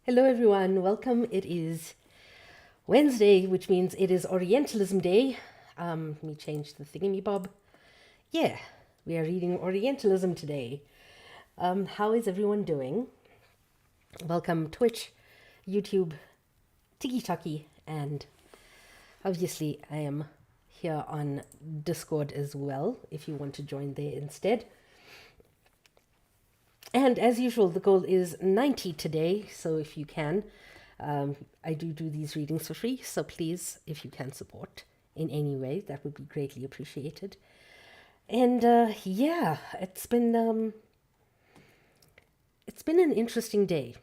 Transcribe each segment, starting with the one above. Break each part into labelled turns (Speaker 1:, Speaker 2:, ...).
Speaker 1: Hello, everyone. Welcome. It is Wednesday, which means it is Orientalism Day. Let me change the thingy-bob. Yeah, we are reading Orientalism today. How is everyone doing? Welcome, Twitch, YouTube, TikTok, and obviously I am here on Discord as well, if you want to join there instead. And as usual, the goal is 90 today, so if you can, I do these readings for free, so please, if you can support in any way, that would be greatly appreciated. And yeah, it's been an interesting day.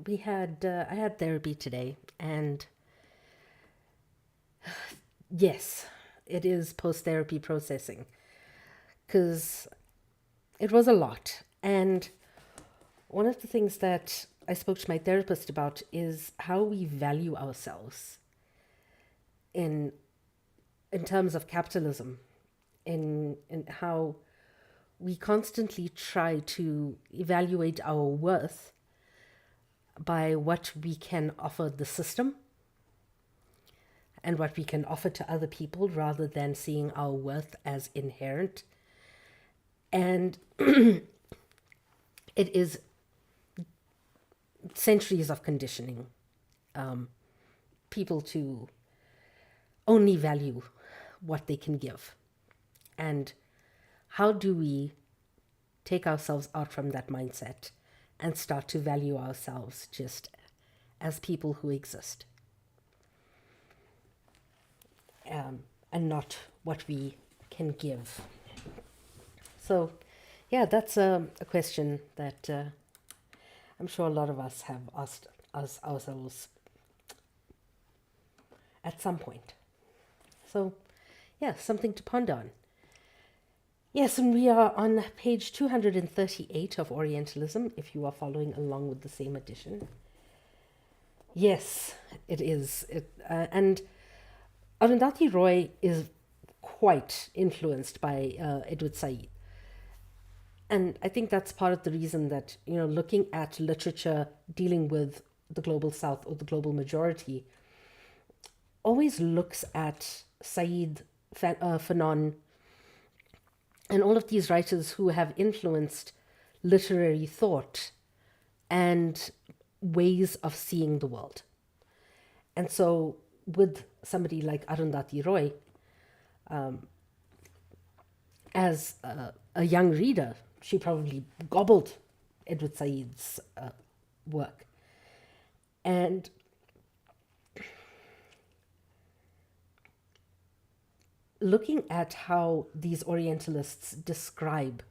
Speaker 1: I had therapy today, and yes, it is post-therapy processing, because it was a lot. And one of the things that I spoke to my therapist about is how we value ourselves in terms of capitalism, in how we constantly try to evaluate our worth by what we can offer the system and what we can offer to other people rather than seeing our worth as inherent. And it is centuries of conditioning people to only value what they can give. And how do we take ourselves out from that mindset and start to value ourselves just as people who exist, and not what we can give? So yeah, that's a question that I'm sure a lot of us have asked ourselves at some point. So yeah, something to ponder on. Yes, and we are on page 238 of Orientalism, if you are following along with the same edition. Yes, it is. And Arundhati Roy is quite influenced by Edward Saïd. And I think that's part of the reason that, looking at literature dealing with the global south or the global majority always looks at Saïd, Fanon, and all of these writers who have influenced literary thought and ways of seeing the world. And so with somebody like Arundhati Roy, as a young reader, she probably gobbled Edward Said's work. And looking at how these Orientalists describe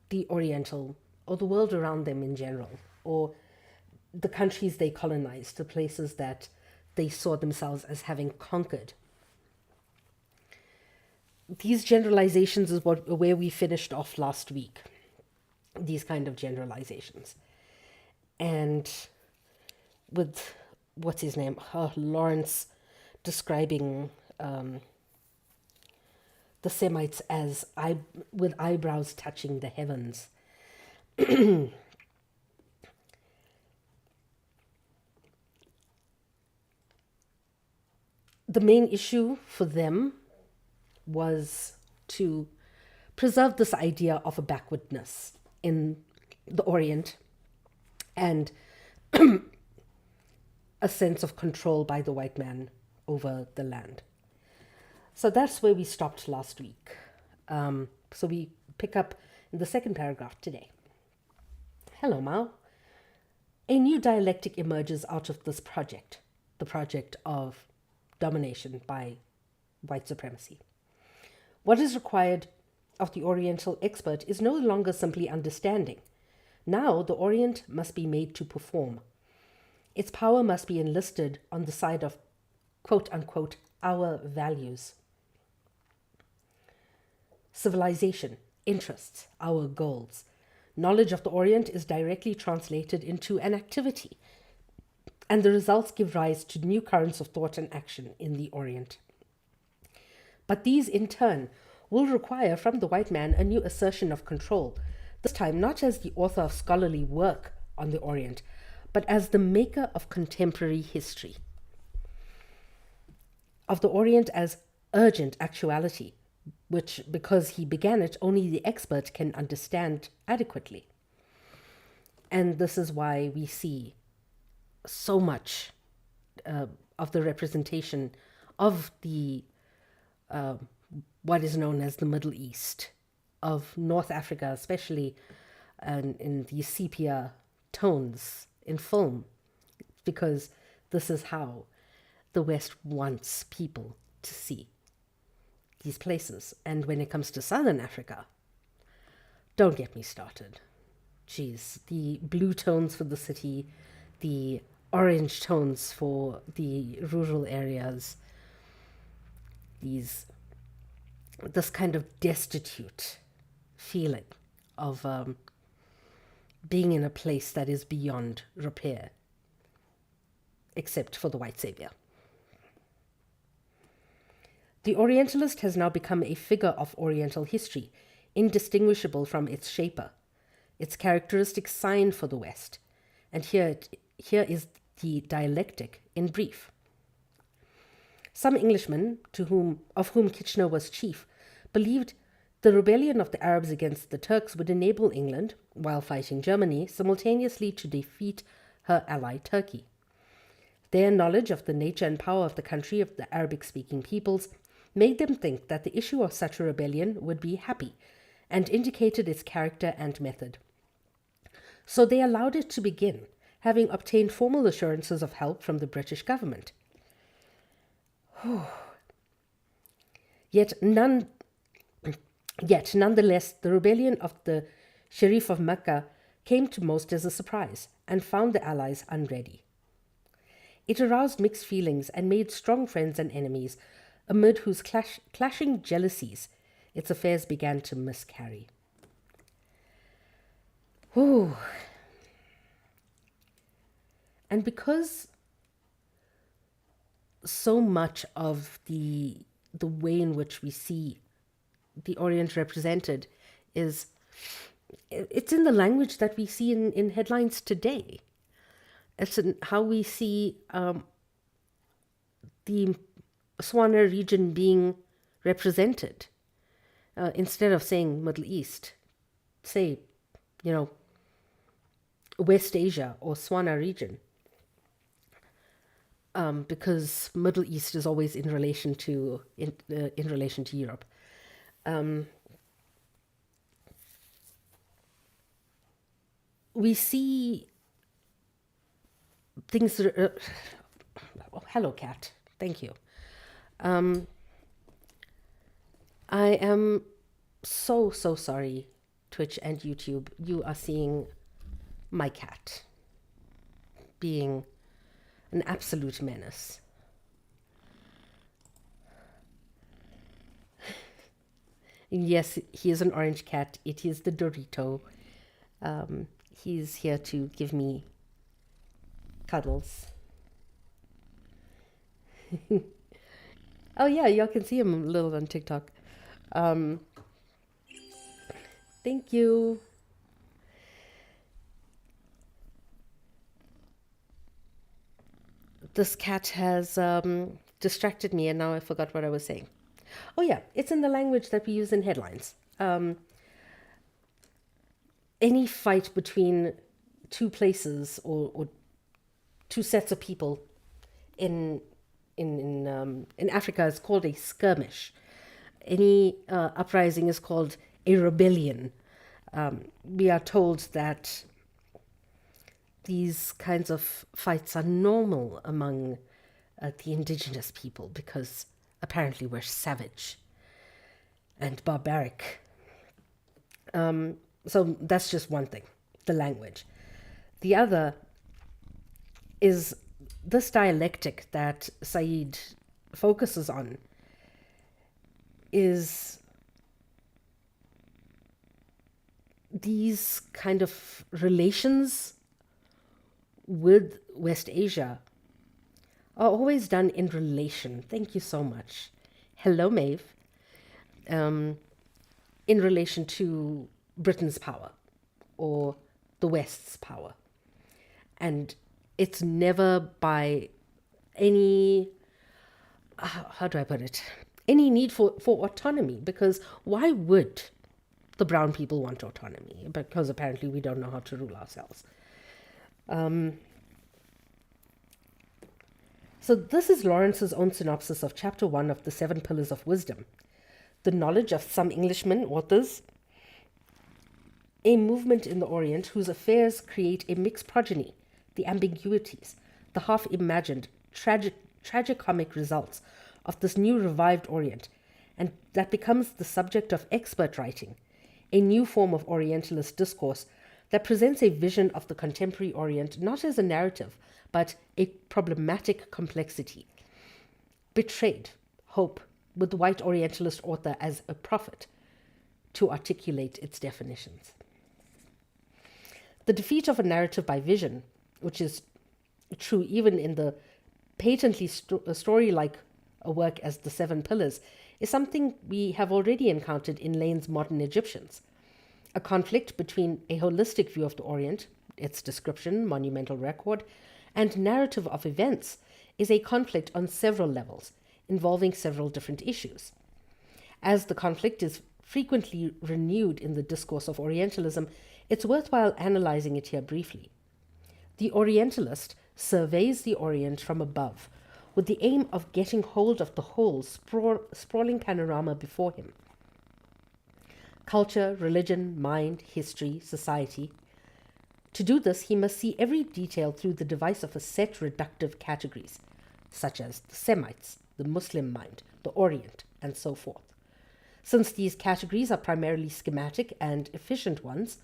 Speaker 1: the Oriental, or the world around them in general, or the countries they colonized, the places that they saw themselves as having conquered. These generalizations is where we finished off last week. These kind of generalizations. And with, what's his name? Lawrence describing the Semites as with eyebrows touching the heavens. The main issue for them was to preserve this idea of a backwardness in the Orient and a sense of control by the white man over the land. So that's where we stopped last week. So we pick up in the second paragraph today. Hello, Mao. A new dialectic emerges out of this project, the project of domination by white supremacy. What is required of the Oriental expert is no longer simply understanding. Now the Orient must be made to perform. Its power must be enlisted on the side of, quote unquote, our values. Civilization, interests, our goals. Knowledge of the Orient is directly translated into an activity, and the results give rise to new currents of thought and action in the Orient. But these, in turn, will require from the white man a new assertion of control, this time not as the author of scholarly work on the Orient, but as the maker of contemporary history, of the Orient as urgent actuality, which, because he began it, only the expert can understand adequately. And this is why we see so much of the representation of the what is known as the Middle East, of North Africa, especially in these sepia tones in film, because this is how the West wants people to see these places. And when it comes to Southern Africa, don't get me started. Geez, the blue tones for the city, the orange tones for the rural areas, this kind of destitute feeling of being in a place that is beyond repair, except for the white savior. The Orientalist has now become a figure of Oriental history, indistinguishable from its shaper, its characteristic sign for the West. And here is the dialectic in brief. Some Englishmen, of whom Kitchener was chief, believed the rebellion of the Arabs against the Turks would enable England, while fighting Germany, simultaneously to defeat her ally Turkey. Their knowledge of the nature and power of the country of the Arabic-speaking peoples made them think that the issue of such a rebellion would be happy, and indicated its character and method. So they allowed it to begin, having obtained formal assurances of help from the British government. Yet nonetheless, the rebellion of the Sharif of Mecca came to most as a surprise, and found the Allies unready. It aroused mixed feelings and made strong friends and enemies, amid whose clashing jealousies its affairs began to miscarry. Ooh. And because so much of the way in which we see the Orient represented it's in the language that we see in headlines today. It's in how we see the Swana region being represented. Instead of saying Middle East, say, West Asia or Swana region. Because Middle East is always in relation to Europe. We see things. Hello, cat. Thank you. I am so sorry, Twitch and YouTube. You are seeing my cat being an absolute menace. Yes, he is an orange cat. It is the Dorito. He's here to give me cuddles. Oh yeah, y'all can see him a little on TikTok. Thank you. This cat has distracted me, and now I forgot what I was saying. Oh yeah, it's in the language that we use in headlines. Any fight between two places or two sets of people in Africa is called a skirmish. Any uprising is called a rebellion. We are told that these kinds of fights are normal among the indigenous people because apparently we're savage and barbaric. So that's just one thing, the language. The other is this dialectic that Saïd focuses on is these kind of relations with West Asia are always done in relation. Thank you so much. Hello, Maeve. In relation to Britain's power or the West's power. And It's never by any, how do I put it, any need for autonomy, because why would the brown people want autonomy? Because apparently we don't know how to rule ourselves. So this is Lawrence's own synopsis of chapter 1 of the 7 Pillars of Wisdom. The knowledge of some Englishmen, authors, a movement in the Orient whose affairs create a mixed progeny, the ambiguities, the half-imagined, tragicomic results of this new revived Orient, and that becomes the subject of expert writing, a new form of Orientalist discourse that presents a vision of the contemporary Orient not as a narrative, but a problematic complexity. Betrayed hope, with the white Orientalist author as a prophet to articulate its definitions. The defeat of a narrative by vision, which is true even in the patently story-like a work as The 7 Pillars, is something we have already encountered in Lane's Modern Egyptians. A conflict between a holistic view of the Orient, its description, monumental record, and narrative of events is a conflict on several levels, involving several different issues. As the conflict is frequently renewed in the discourse of Orientalism, it's worthwhile analyzing it here briefly. The Orientalist surveys the Orient from above, with the aim of getting hold of the whole sprawling panorama before him. Culture, religion, mind, history, society. To do this, he must see every detail through the device of a set reductive categories, such as the Semites, the Muslim mind, the Orient, and so forth. Since these categories are primarily schematic and efficient ones,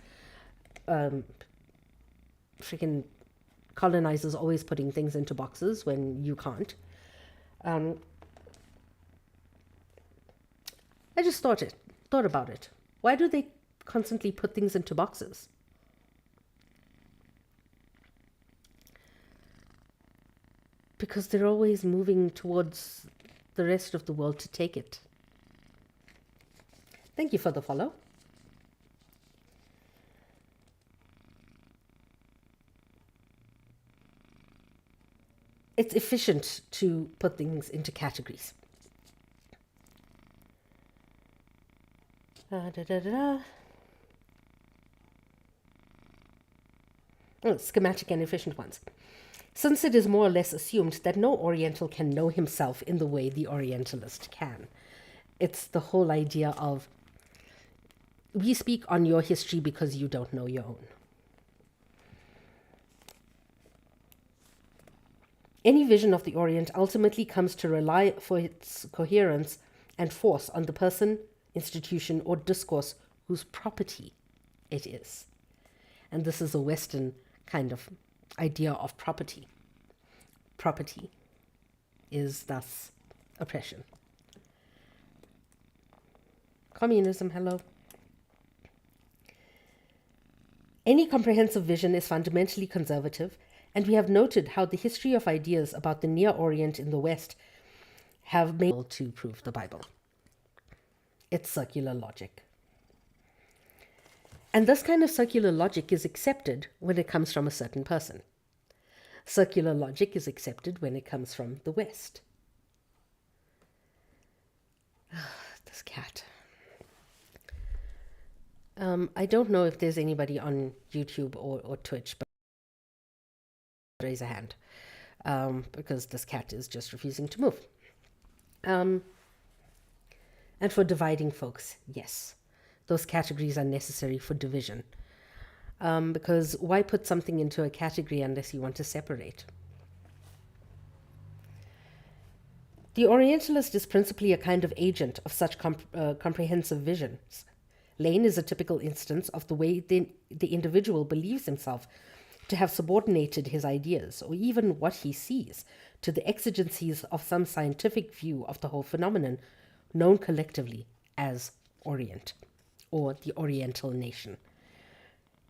Speaker 1: freaking colonizers always putting things into boxes when you can't. I just thought about it. Why do they constantly put things into boxes? Because they're always moving towards the rest of the world to take it. Thank you for the follow. It's efficient to put things into categories. Schematic and efficient ones. Since it is more or less assumed that no Oriental can know himself in the way the Orientalist can. It's the whole idea of, we speak on your history because you don't know your own. Any vision of the Orient ultimately comes to rely for its coherence and force on the person, institution, or discourse whose property it is. And this is a Western kind of idea of property. Property is thus oppression. Communism, hello. Any comprehensive vision is fundamentally conservative, and we have noted how the history of ideas about the Near Orient in the West have been able to prove the Bible. It's circular logic. And this kind of circular logic is accepted when it comes from a certain person. Circular logic is accepted when it comes from the West. This cat. I don't know if there's anybody on YouTube or Twitch, but raise a hand, because this cat is just refusing to move. And for dividing folks, yes, those categories are necessary for division. Because why put something into a category unless you want to separate? The Orientalist is principally a kind of agent of such comprehensive visions. Lane is a typical instance of the way the individual believes himself to have subordinated his ideas, or even what he sees, to the exigencies of some scientific view of the whole phenomenon, known collectively as Orient, or the Oriental nation.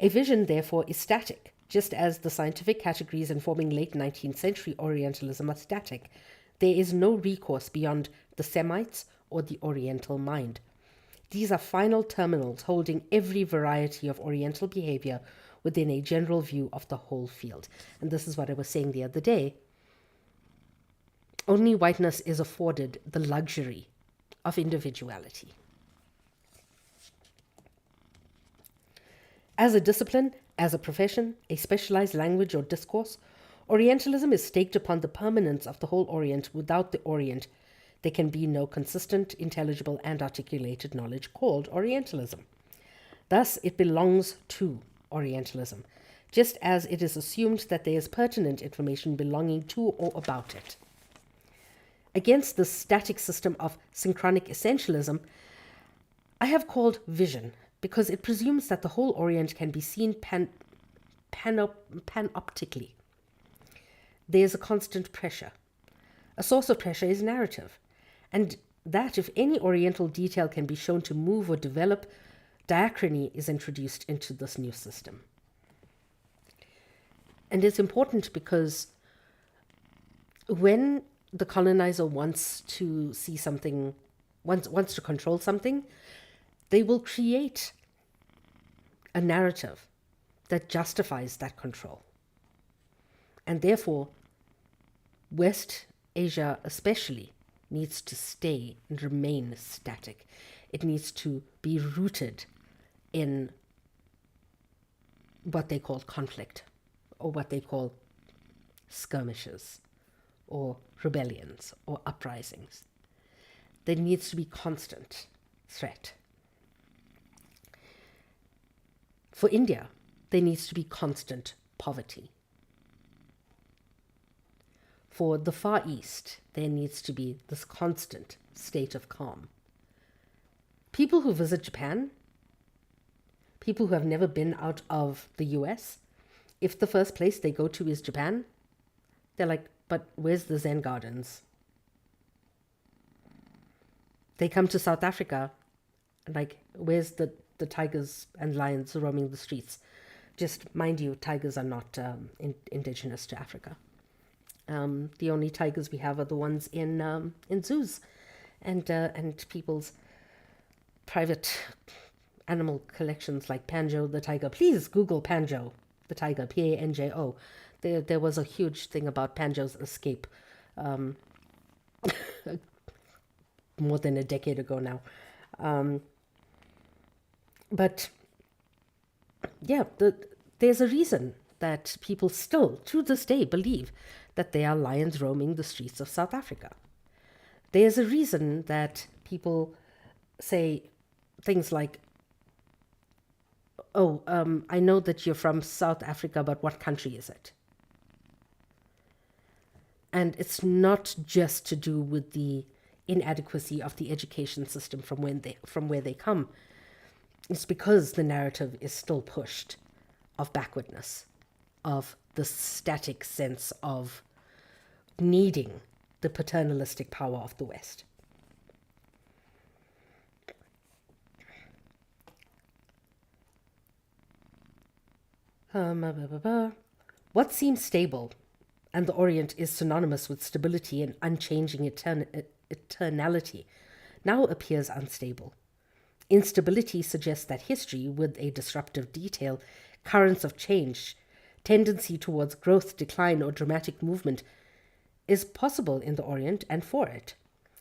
Speaker 1: A vision, therefore, is static, just as the scientific categories informing late 19th century Orientalism are static. There is no recourse beyond the Semites or the Oriental mind. These are final terminals holding every variety of Oriental behavior within a general view of the whole field. And this is what I was saying the other day. Only whiteness is afforded the luxury of individuality. As a discipline, as a profession, a specialized language or discourse, Orientalism is staked upon the permanence of the whole Orient. Without the Orient, there can be no consistent, intelligible, and articulated knowledge called Orientalism. Thus, it belongs to Orientalism, just as it is assumed that there is pertinent information belonging to or about it. Against this static system of synchronic essentialism, I have called vision, because it presumes that the whole Orient can be seen panoptically. There is a constant pressure. A source of pressure is narrative, and that if any Oriental detail can be shown to move or develop, diachrony is introduced into this new system. And it's important because when the colonizer wants to see something, wants to control something, they will create a narrative that justifies that control. And therefore, West Asia especially needs to stay and remain static. It needs to be rooted in what they call conflict, or what they call skirmishes, or rebellions, or uprisings. There needs to be constant threat. For India, there needs to be constant poverty. For the Far East, there needs to be this constant state of calm. People who visit Japan, people who have never been out of the US, if the first place they go to is Japan, they're like, but where's the Zen gardens? They come to South Africa, like, where's the tigers and lions roaming the streets? Just mind you, tigers are not indigenous to Africa. The only tigers we have are the ones in zoos and people's private animal collections like Panjo the tiger. Please Google Panjo the tiger, Panjo. There was a huge thing about Panjo's escape more than a decade ago now. But yeah, there's a reason that people still, to this day, believe that there are lions roaming the streets of South Africa. There's a reason that people say things like, oh, I know that you're from South Africa, but what country is it? And it's not just to do with the inadequacy of the education system from where they come. It's because the narrative is still pushed of backwardness, of the static sense of needing the paternalistic power of the West. What seems stable, and the Orient is synonymous with stability and unchanging eternality, now appears unstable. Instability suggests that history, with a disruptive detail, currents of change, tendency towards growth, decline, or dramatic movement, is possible in the Orient and for it.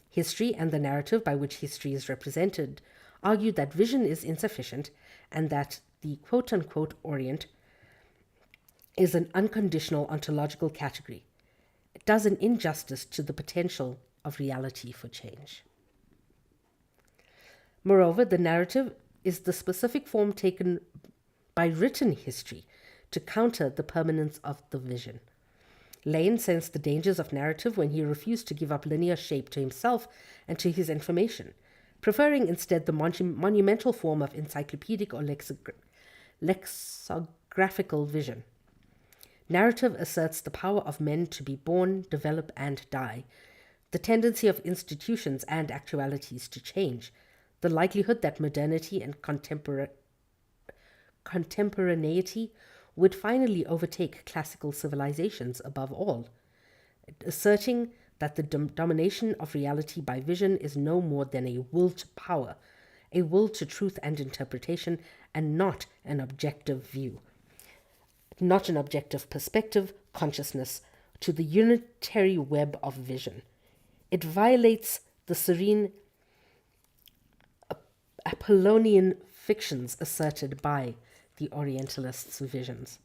Speaker 1: History and the narrative by which history is represented argue that vision is insufficient and that the quote-unquote Orient is an unconditional ontological category. It does an injustice to the potential of reality for change. Moreover, the narrative is the specific form taken by written history to counter the permanence of the vision. Lane sensed the dangers of narrative when he refused to give up linear shape to himself and to his information, preferring instead the monumental form of encyclopedic or lexicographical vision. Narrative asserts the power of men to be born, develop, and die, the tendency of institutions and actualities to change, the likelihood that modernity and contemporaneity would finally overtake classical civilizations above all, asserting that the domination of reality by vision is no more than a will to power, a will to truth and interpretation, and not an objective view. not an objective perspective, consciousness, to the unitary web of vision. It violates the serene Apollonian fictions asserted by the Orientalists' visions.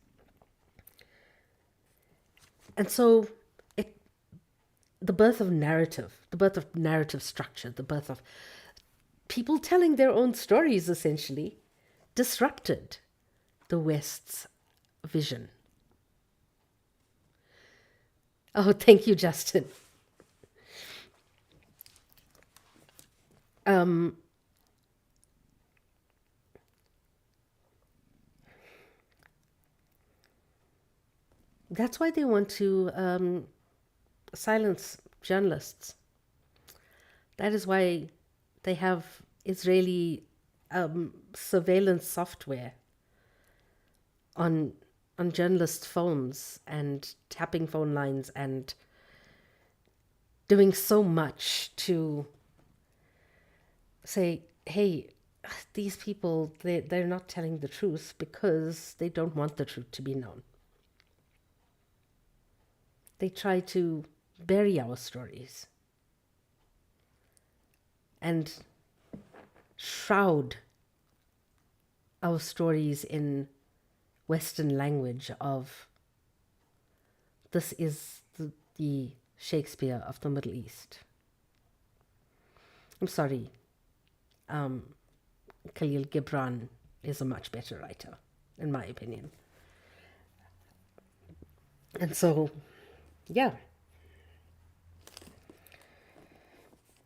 Speaker 1: And so the birth of narrative structure, the birth of people telling their own stories, essentially, disrupted the West's vision. Oh, thank you, Justin. That's why they want to silence journalists. That is why they have Israeli surveillance software on journalist phones and tapping phone lines and doing so much to say, hey, these people, they're not telling the truth because they don't want the truth to be known. They try to bury our stories and shroud our stories in Western language of this is the Shakespeare of the Middle East. I'm sorry, Khalil Gibran is a much better writer, in my opinion. And so, yeah.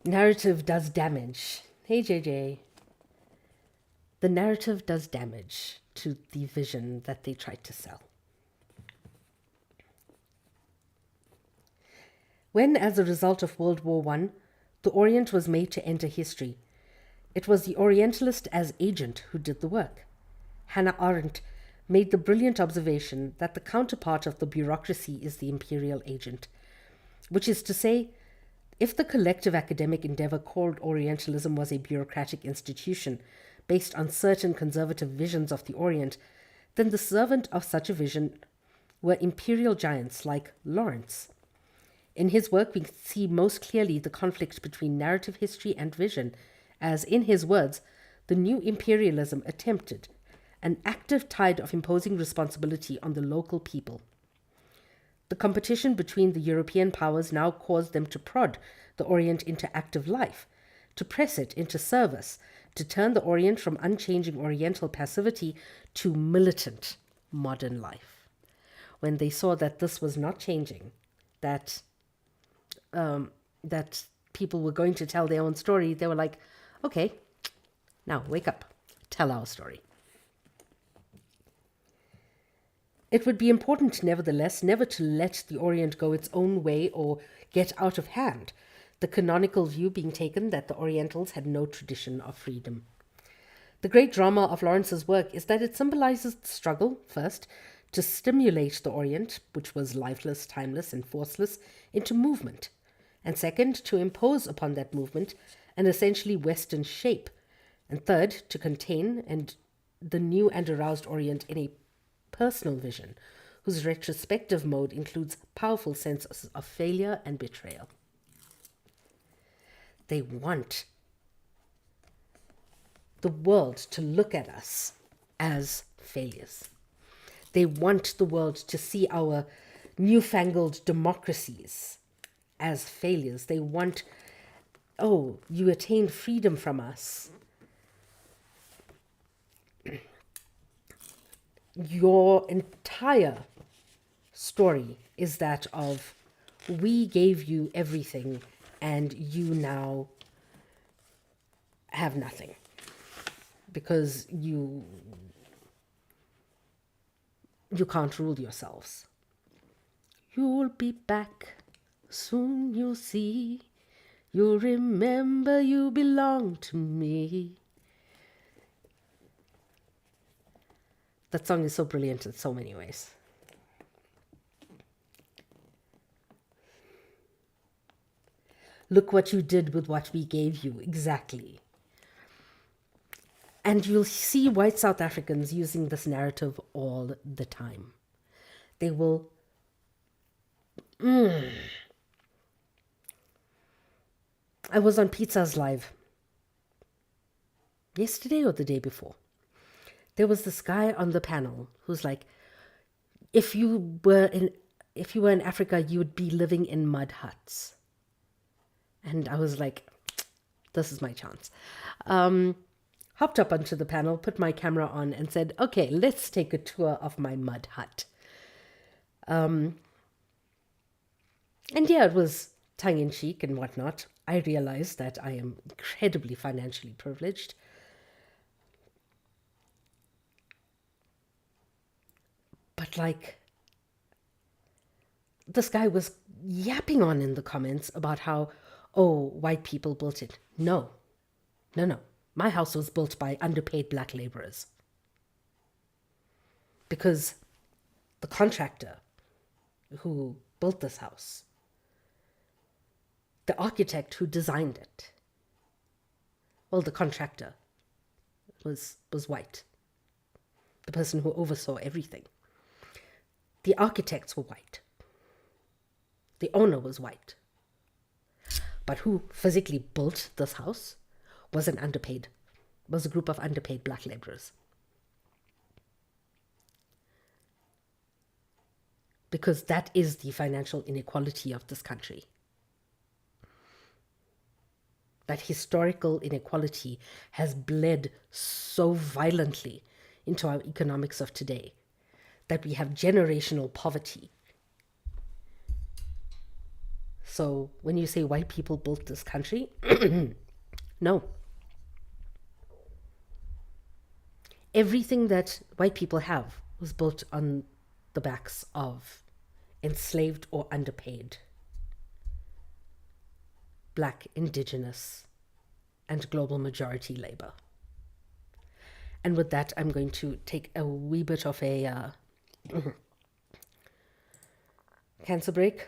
Speaker 1: Narrative does damage. Hey, JJ. The narrative does damage to the vision that they tried to sell. When, as a result of World War I, the Orient was made to enter history, it was the Orientalist as agent who did the work. Hannah Arendt made the brilliant observation that the counterpart of the bureaucracy is the imperial agent, which is to say, if the collective academic endeavor called Orientalism was a bureaucratic institution based on certain conservative visions of the Orient, then the servant of such a vision were imperial giants like Lawrence. In his work, we see most clearly the conflict between narrative history and vision, as, in his words, the new imperialism attempted an active tide of imposing responsibility on the local people. The competition between the European powers now caused them to prod the Orient into active life, to press it into service, to turn the Orient from unchanging Oriental passivity to militant modern life. When they saw that this was not changing, that people were going to tell their own story, they were like, okay, now wake up, tell our story. It would be important, nevertheless, never to let the Orient go its own way or get out of hand, the canonical view being taken that the Orientals had no tradition of freedom. The great drama of Lawrence's work is that it symbolizes the struggle, first, to stimulate the Orient, which was lifeless, timeless, and forceless, into movement, and second, to impose upon that movement an essentially Western shape, and third, to contain the new and aroused Orient in a personal vision, whose retrospective mode includes powerful senses of failure and betrayal. They want the world to look at us as failures. They want the world to see our newfangled democracies as failures. They want, oh, you attained freedom from us. Your entire story is that of, we gave you everything and you now have nothing because you can't rule yourselves. You'll be back, soon you'll see, you'll remember you belong to me. That song is so brilliant in so many ways. Look what you did with what we gave you, exactly. And you'll see white South Africans using this narrative all the time. They will. I was on Pizza's Live yesterday or the day before. There was this guy on the panel who's like, if you were in Africa, you would be living in mud huts. And I was like, this is my chance. Hopped up onto the panel, put my camera on, and said, okay, let's take a tour of my mud hut. And yeah, it was tongue-in-cheek and whatnot. I realized that I am incredibly financially privileged. But like, this guy was yapping on in the comments about how, oh, white people built it. No. My house was built by underpaid black laborers. Because the contractor who built this house, the architect who designed it, well, the contractor was white. The person who oversaw everything. The architects were white. The owner was white. But who physically built this house was a group of underpaid black laborers. Because that is the financial inequality of this country. That historical inequality has bled so violently into our economics of today that we have generational poverty. So when you say white people built this country, no. Everything that white people have was built on the backs of enslaved or underpaid black, indigenous, and global majority labor. And with that, I'm going to take a wee bit of a cancer break.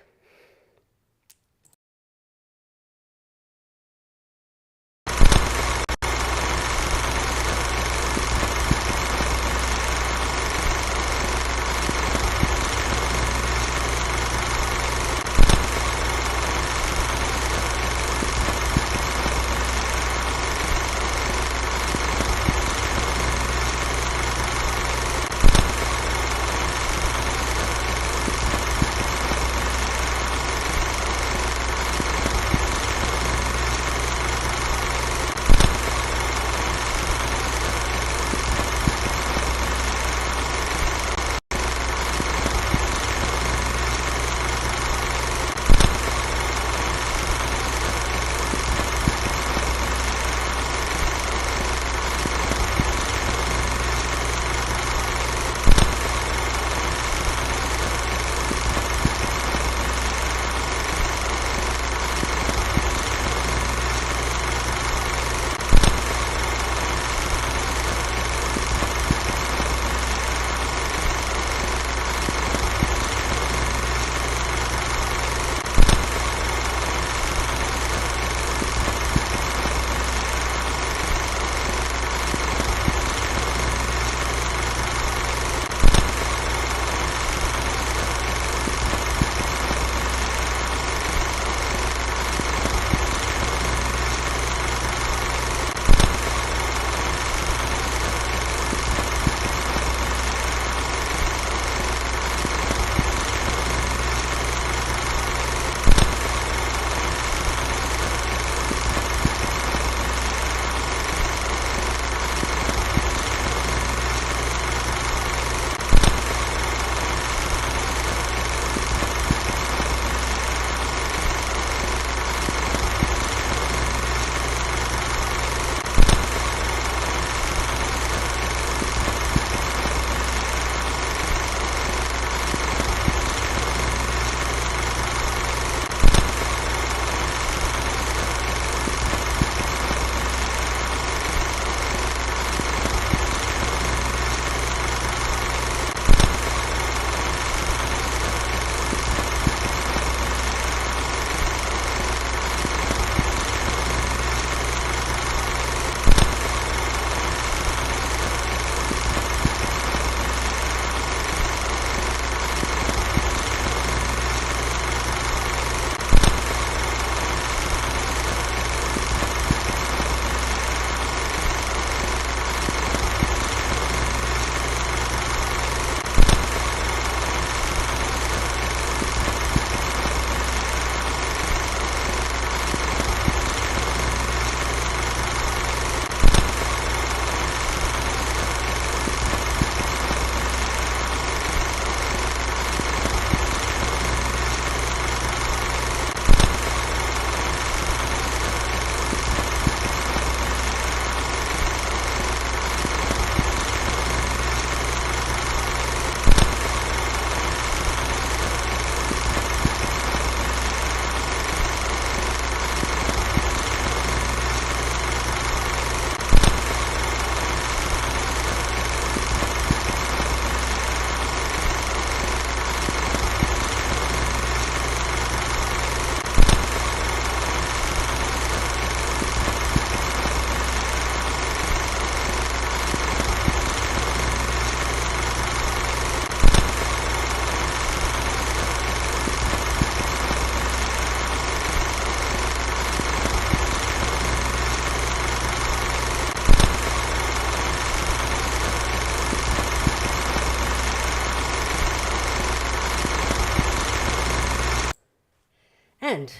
Speaker 1: And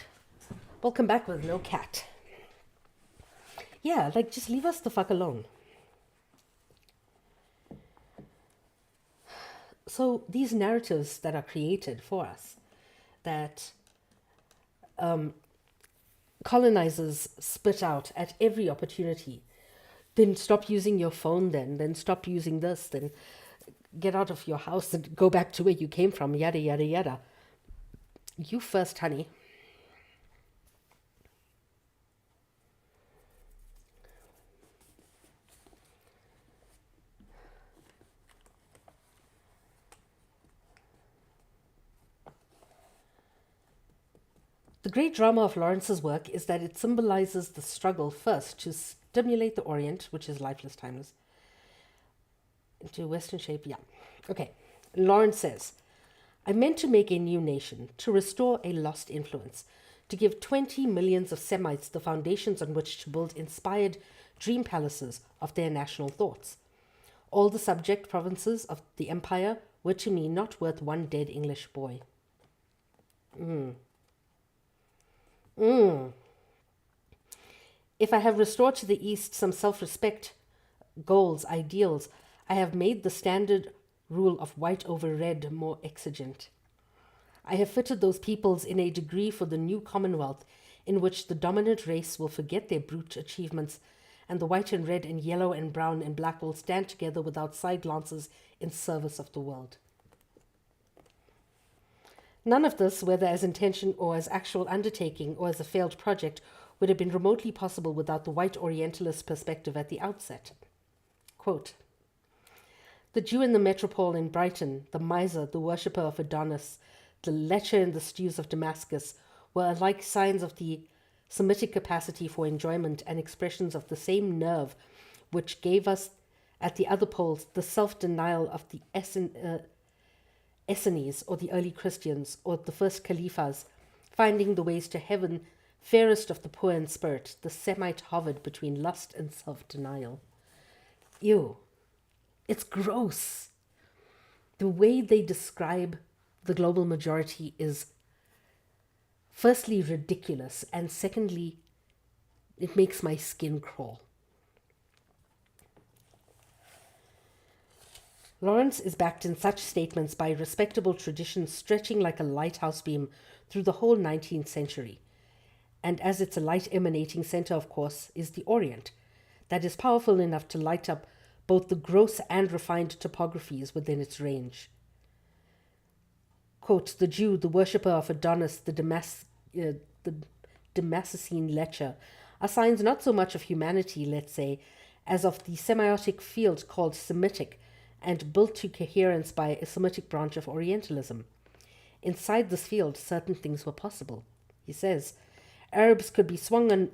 Speaker 1: we'll come back with no cat. Yeah, like, just leave us the fuck alone. So these narratives that are created for us, that colonizers spit out at every opportunity, then stop using your phone, then stop using this, then get out of your house and go back to where you came from, yada, yada, yada. You first, honey. The great drama of Lawrence's work is that it symbolizes the struggle first to stimulate the Orient, which is lifeless, timeless, into Western shape. Yeah. Okay. Lawrence says, I meant to make a new nation, to restore a lost influence, to give 20 millions of Semites the foundations on which to build inspired dream palaces of their national thoughts. All the subject provinces of the empire were to me not worth one dead English boy. If I have restored to the East some self-respect, goals, ideals, I have made the standard rule of white over red more exigent. I have fitted those peoples in a degree for the new commonwealth in which the dominant race will forget their brute achievements, and the white and red and yellow and brown and black will stand together without side glances in service of the world. None of this, whether as intention or as actual undertaking or as a failed project, would have been remotely possible without the white Orientalist perspective at the outset. Quote, the Jew in the metropole in Brighton, the miser, the worshipper of Adonis, the lecher in the stews of Damascus were alike signs of the Semitic capacity for enjoyment and expressions of the same nerve which gave us at the other poles the self-denial of the Essenes, or the early Christians, or the first Caliphs, finding the ways to heaven, fairest of the poor in spirit. The Semite hovered between lust and self-denial. Ew. It's gross. The way they describe the global majority is firstly ridiculous, and secondly, it makes my skin crawl. Lawrence is backed in such statements by respectable traditions stretching like a lighthouse beam through the whole 19th century. And as it's a light emanating center, of course, is the Orient, that is powerful enough to light up both the gross and refined topographies within its range. Quote, the Jew, the worshipper of Adonis, the Damascene lecher, are signs not so much of humanity, let's say, as of the semiotic field called Semitic, and built to coherence by a Semitic branch of Orientalism. Inside this field, certain things were possible. He says, Arabs could be swung on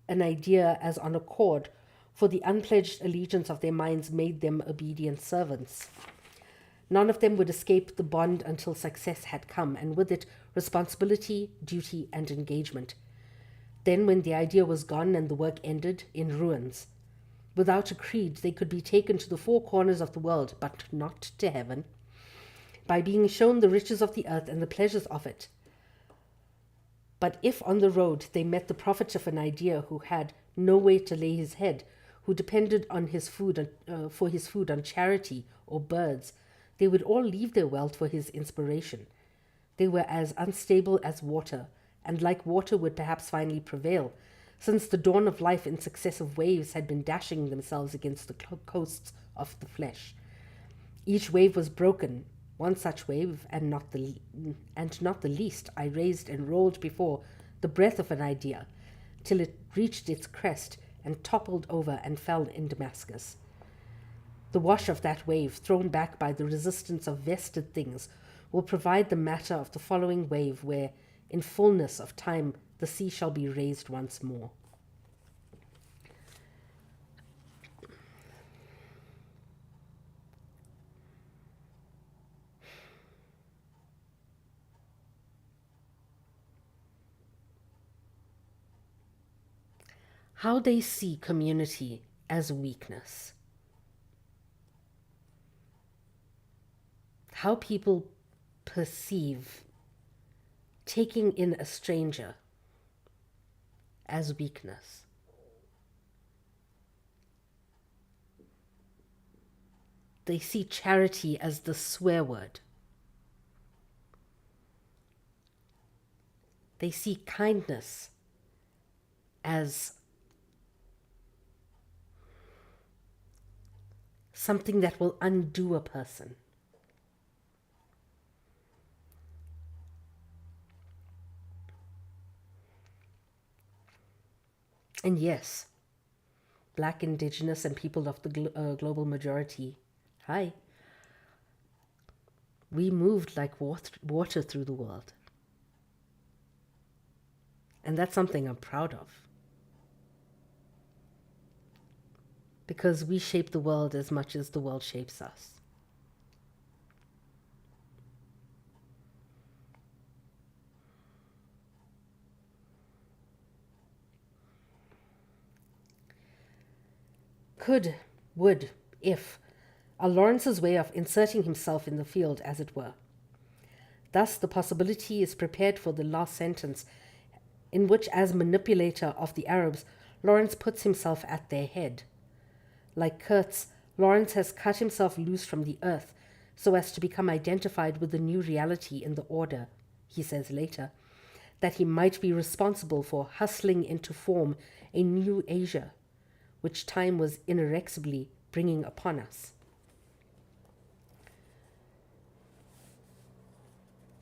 Speaker 1: an idea as on a cord, for the unpledged allegiance of their minds made them obedient servants. None of them would escape the bond until success had come, and with it responsibility, duty, and engagement. Then, when the idea was gone and the work ended, in ruins. Without a creed, they could be taken to the four corners of the world, but not to heaven, by being shown the riches of the earth and the pleasures of it. But if on the road they met the prophet of an idea who had nowhere to lay his head, who depended on his food for his food on charity or birds, they would all leave their wealth for his inspiration. They were as unstable as water, and like water would perhaps finally prevail, since the dawn of life in successive waves had been dashing themselves against the coasts of the flesh. Each wave was broken. One such wave, and not the least, I raised and rolled before the breath of an idea, till it reached its crest and toppled over and fell in Damascus. The wash of that wave, thrown back by the resistance of vested things, will provide the matter of the following wave, where, in fullness of time, the sea shall be raised once more. How they see community as weakness. How people perceive taking in a stranger as weakness. They see charity as the swear word. They see kindness as something that will undo a person. And yes, Black, Indigenous, and people of the global majority, hi, we moved like water through the world. And that's something I'm proud of. Because we shape the world as much as the world shapes us. Could, would, if, are Lawrence's way of inserting himself in the field, as it were. Thus, the possibility is prepared for the last sentence, in which, as manipulator of the Arabs, Lawrence puts himself at their head. Like Kurtz, Lawrence has cut himself loose from the earth so as to become identified with the new reality in the order, he says later, that he might be responsible for hustling into form a new Asia, which time was inexorably bringing upon us.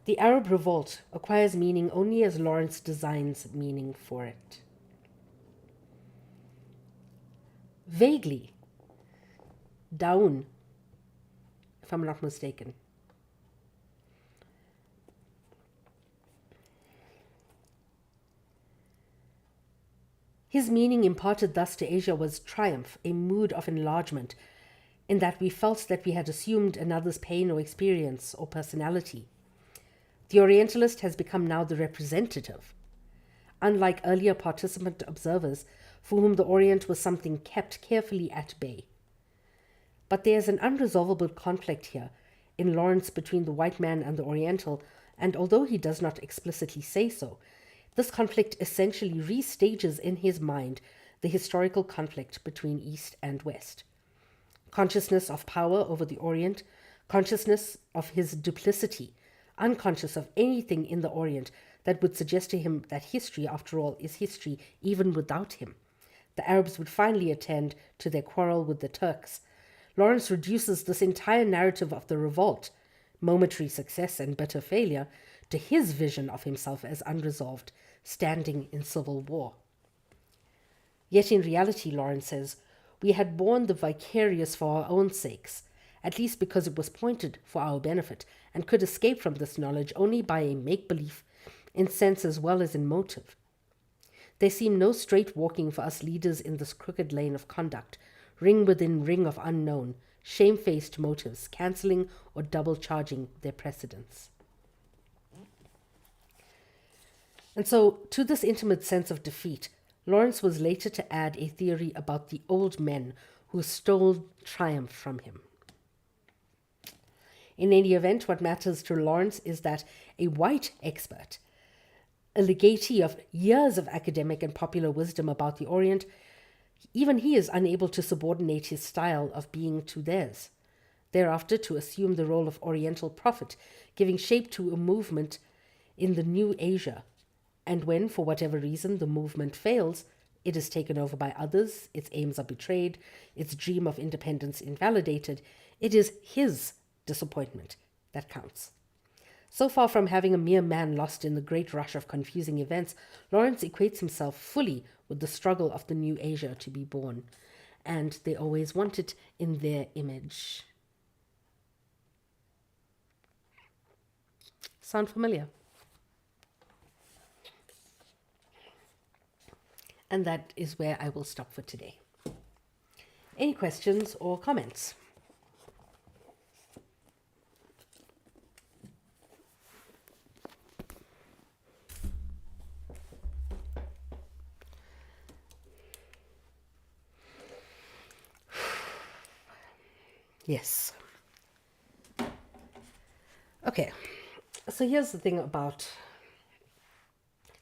Speaker 1: The Arab revolt acquires meaning only as Lawrence designs meaning for it. Vaguely, Daun, if I'm not mistaken. His meaning imparted thus to Asia was triumph, a mood of enlargement, in that we felt that we had assumed another's pain or experience or personality. The Orientalist has become now the representative, unlike earlier participant observers for whom the Orient was something kept carefully at bay. But there is an unresolvable conflict here in Lawrence between the white man and the Oriental, and although he does not explicitly say so, this conflict essentially restages in his mind the historical conflict between East and West. Consciousness of power over the Orient, consciousness of his duplicity, unconscious of anything in the Orient that would suggest to him that history, after all, is history even without him. The Arabs would finally attend to their quarrel with the Turks. Lawrence reduces this entire narrative of the revolt, momentary success and bitter failure, to his vision of himself as unresolved, standing in civil war. Yet in reality, Lawrence says, we had borne the vicarious for our own sakes, at least because it was pointed for our benefit, and could escape from this knowledge only by a make-belief in sense as well as in motive. There seemed no straight walking for us leaders in this crooked lane of conduct, ring within ring of unknown, shamefaced motives, cancelling or double-charging their precedents. And so, to this intimate sense of defeat, Lawrence was later to add a theory about the old men who stole triumph from him. In any event, what matters to Lawrence is that a white expert, a legatee of years of academic and popular wisdom about the Orient, even he is unable to subordinate his style of being to theirs, thereafter to assume the role of Oriental prophet, giving shape to a movement in the new Asia. And when, for whatever reason, the movement fails, it is taken over by others, its aims are betrayed, its dream of independence invalidated, it is his disappointment that counts. So far from having a mere man lost in the great rush of confusing events, Lawrence equates himself fully with the struggle of the new Asia to be born, and they always want it in their image. Sound familiar? And that is where I will stop for today. Any questions or comments? Yes. Okay, so here's the thing about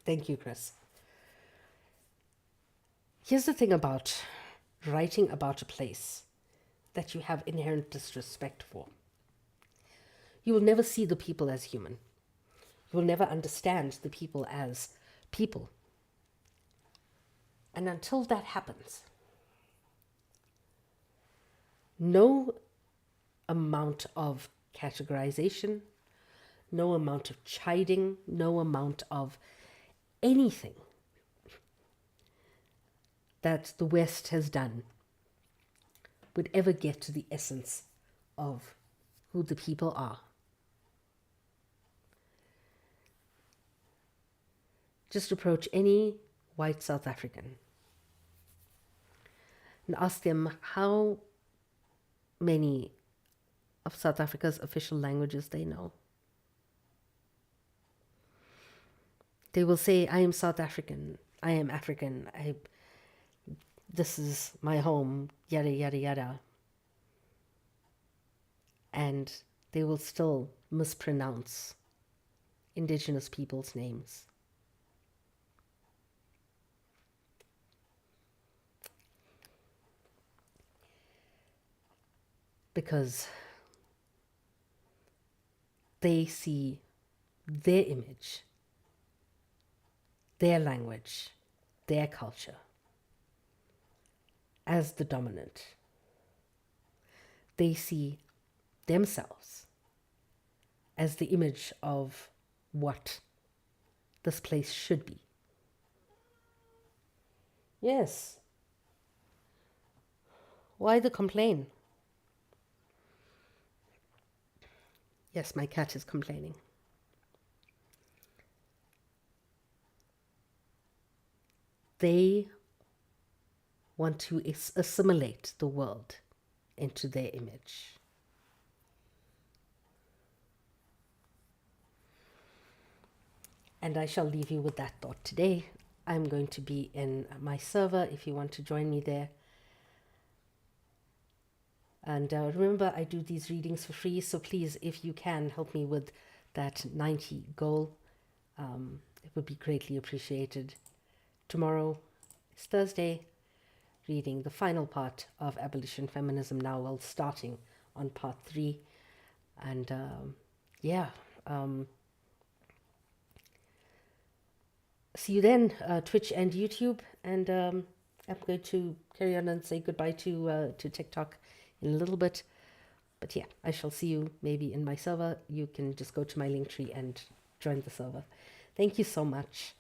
Speaker 1: Thank you, Chris. Here's the thing about writing about a place that you have inherent disrespect for. You will never see the people as human. You will never understand the people as people. And until that happens, no amount of categorization, no amount of chiding, no amount of anything that the West has done would ever get to the essence of who the people are. Just approach any white South African and ask them how many of South Africa's official languages they know. They will say, I am South African, I am African, this is my home, yada, yada, yada. And they will still mispronounce indigenous people's names. Because they see their image, their language, their culture as the dominant. They see themselves as the image of what this place should be. Yes. Why the complain? Yes, my cat is complaining. They want to assimilate the world into their image. And I shall leave you with that thought today. I'm going to be in my server if you want to join me there. And remember, I do these readings for free, so please, if you can, help me with that 90 goal. It would be greatly appreciated. Tomorrow is Thursday, reading the final part of Abolition Feminism Now, well, starting on part 3. And see you then, Twitch and YouTube. And I'm going to carry on and say goodbye to TikTok in a little bit. But yeah, I shall see you maybe in my server. You can just go to my link tree and join the server. Thank you so much.